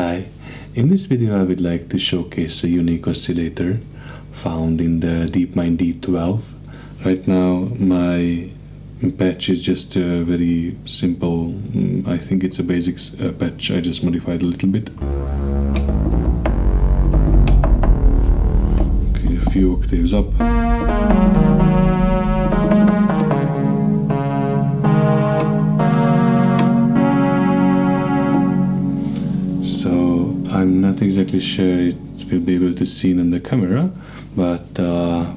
Hi, in this video I would like to showcase a unique oscillator found in the Deepmind D12. Right now my patch is just a very simple, I think it's a basics patch, I just modified a little bit. Okay, a few octaves up. So I'm not exactly sure it will be able to see on the camera, but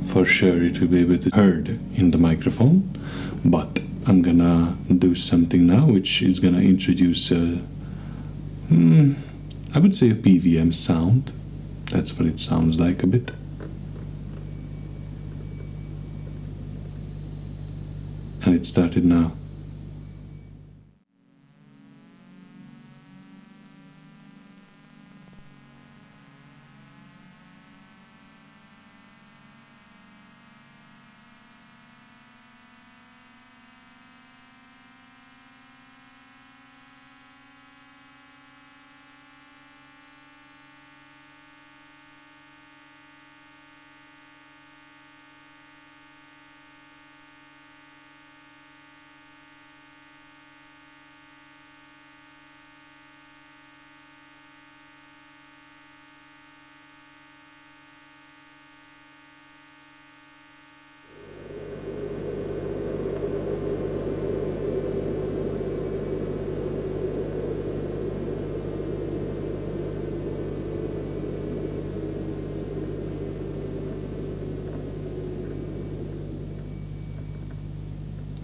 for sure it will be able to heard in the microphone. But I'm gonna do something now which is gonna introduce I would say a PVM sound. That's what it sounds like a bit. And it started now.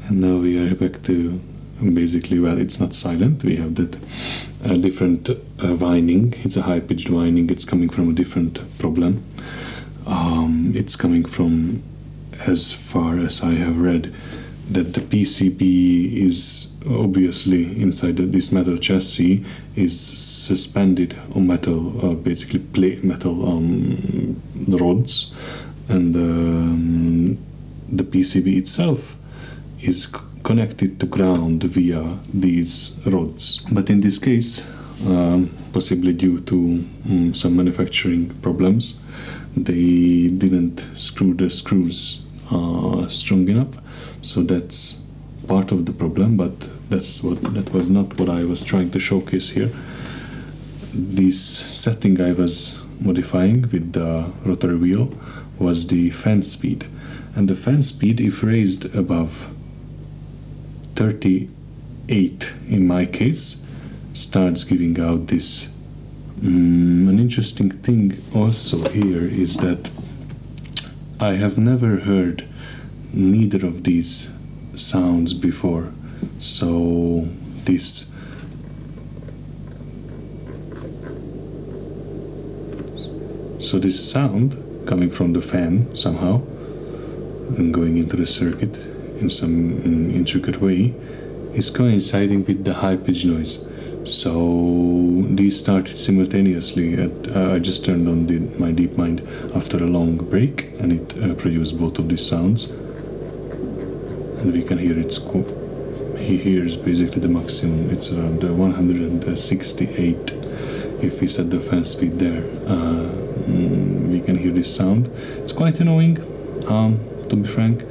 And now we are back to basically, well, it's not silent, we have that different whining. It's a high-pitched whining, it's coming from a different problem. It's coming from, as far as I have read, that the PCB is obviously inside this metal chassis is suspended on metal, basically plate metal rods, and the PCB itself is connected to ground via these rods. But in this case, possibly due to some manufacturing problems, they didn't screw the screws strong enough. So that's part of the problem, but that was not what I was trying to showcase here. This setting I was modifying with the rotary wheel was the fan speed. And the fan speed, if raised above 38 in my case, starts giving out this. An interesting thing also here is that I have never heard neither of these sounds before. So this sound coming from the fan somehow and going into the circuit in some intricate way is coinciding with the high-pitched noise. So these started simultaneously. I just turned on my Deepmind after a long break, and it produced both of these sounds. And we can hear he hears basically the maximum. It's around 168. If we set the fan speed there, we can hear this sound. It's quite annoying, to be frank.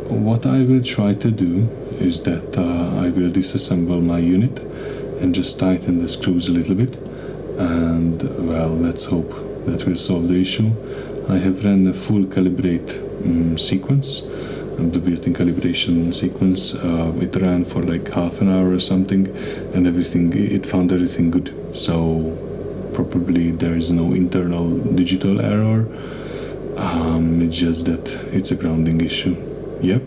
What I will try to do is that I will disassemble my unit and just tighten the screws a little bit, and well, let's hope that will solve the issue. I have ran a full calibrate sequence, the built-in calibration sequence. It ran for like half an hour or something, and it found everything good. So probably there is no internal digital error. It's just that it's a grounding issue. Yep.